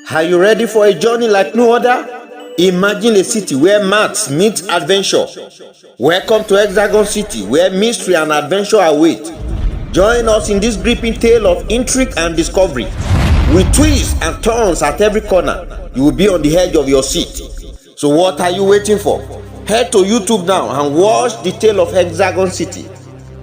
Are you ready for a journey like no other? Imagine a city where maths meet adventure. Welcome to Hexagon City, where mystery and adventure await. Join us in this gripping tale of intrigue and discovery. With twists and turns at every corner, you will be on the edge of your seat. So what are you waiting for? Head to YouTube now and watch the Tale of Hexagon City.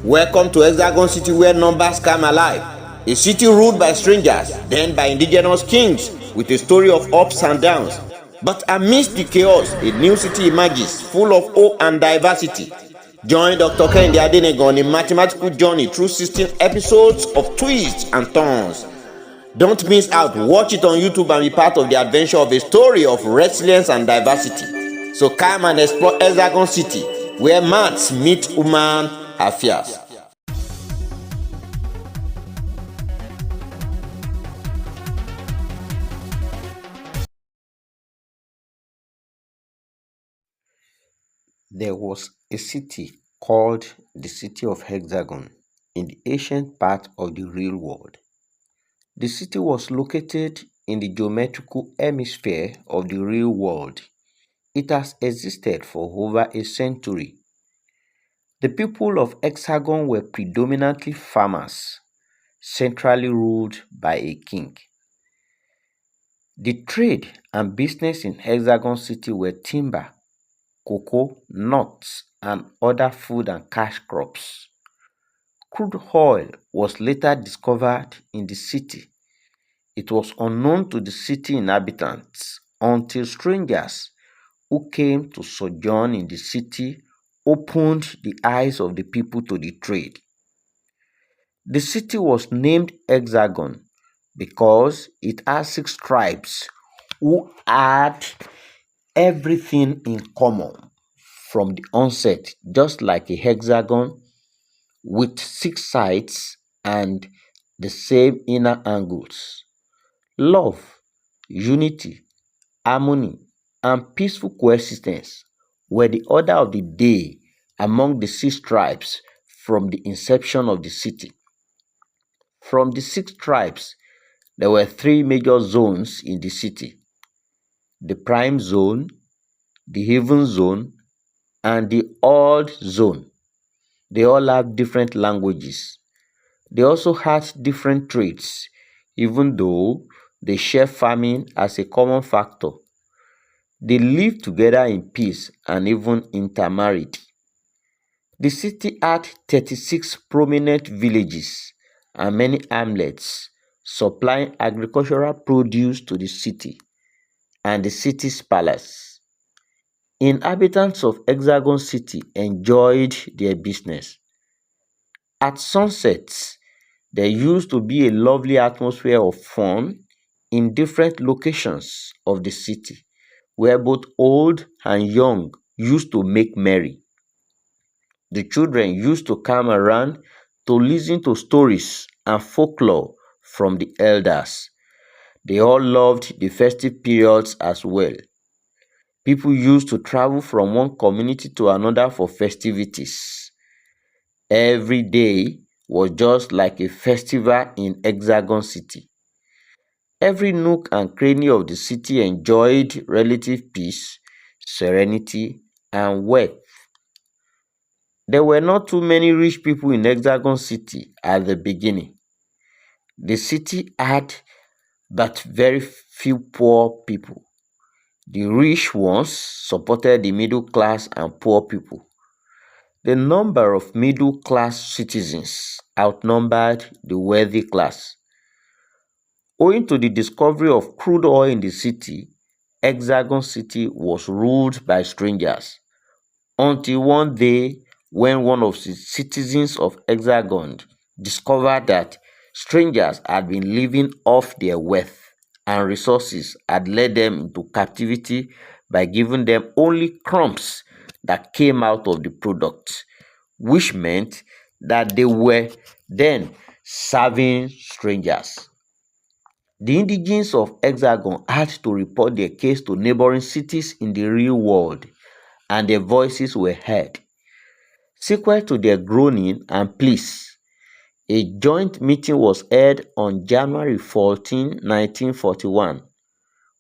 Welcome to Hexagon City, where numbers come alive. A city ruled by strangers, then by indigenous kings, with a story of ups and downs. But amidst the chaos, a new city emerges, full of hope and diversity. Join Dr. Adeyemi on a mathematical journey through 16 episodes of twists and turns. Don't miss out. Watch it on YouTube and be part of the adventure of a story of resilience and diversity. So come and explore Hexagon City, where maths meet human affairs. There was a city called the City of Hexagon in the ancient part of the real world. The city was located in the geometrical hemisphere of the real world. It has existed for over a century. The people of Hexagon were predominantly farmers, centrally ruled by a king. The trade and business in Hexagon City were timber, cocoa, nuts, and other food and cash crops. Crude oil was later discovered in the city. It was unknown to the city inhabitants until strangers who came to sojourn in the city opened the eyes of the people to the trade. The city was named Hexagon because it has 6 tribes who had everything in common from the onset, just like a hexagon with 6 sides and the same inner angles. Love, unity, harmony, and peaceful coexistence were the order of the day among the 6 tribes from the inception of the city. From the 6 tribes, there were 3 major zones in the city: the prime zone, the heaven zone, and the old zone. They all have different languages. They also had different traits, even though they share farming as a common factor. They lived together in peace and even intermarried. The city had 36 prominent villages and many hamlets, supplying agricultural produce to the city and the city's palace. Inhabitants of Hexagon City enjoyed their business. At sunsets, there used to be a lovely atmosphere of fun in different locations of the city, where both old and young used to make merry. The children used to come around to listen to stories and folklore from the elders. They all loved the festive periods as well. People used to travel from one community to another for festivities. Every day was just like a festival in Hexagon City. Every nook and cranny of the city enjoyed relative peace, serenity, and wealth. There were not too many rich people in Hexagon City at the beginning. The city had but very few poor people. The rich ones supported the middle class and poor people. The number of middle class citizens outnumbered the wealthy class. Owing to the discovery of crude oil in the city, Hexagon City was ruled by strangers, until one day when one of the citizens of Hexagon discovered that strangers had been living off their wealth and resources had led them into captivity by giving them only crumbs that came out of the product, which meant that they were then serving strangers. The indigenes of Hexagon had to report their case to neighboring cities in the real world, and their voices were heard. Sequel to their groaning and pleas, a joint meeting was held on January 14, 1941.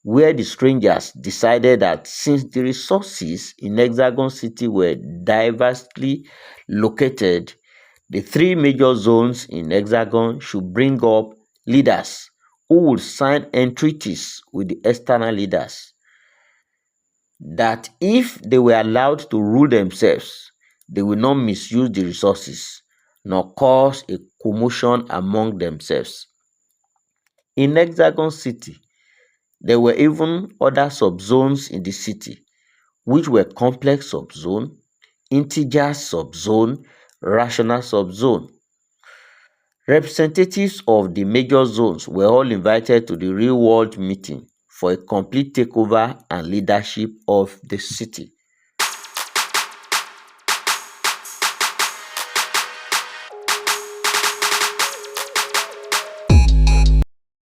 where the strangers decided that since the resources in Hexagon City were diversely located, the three major zones in Hexagon should bring up leaders who would sign entreaties with the external leaders that if they were allowed to rule themselves, they will not misuse the resources nor cause a commotion among themselves. In Hexagon City, there were even other subzones in the city, which were complex subzone, integer subzone, rational subzone. Representatives of the major zones were all invited to the real world meeting for a complete takeover and leadership of the city.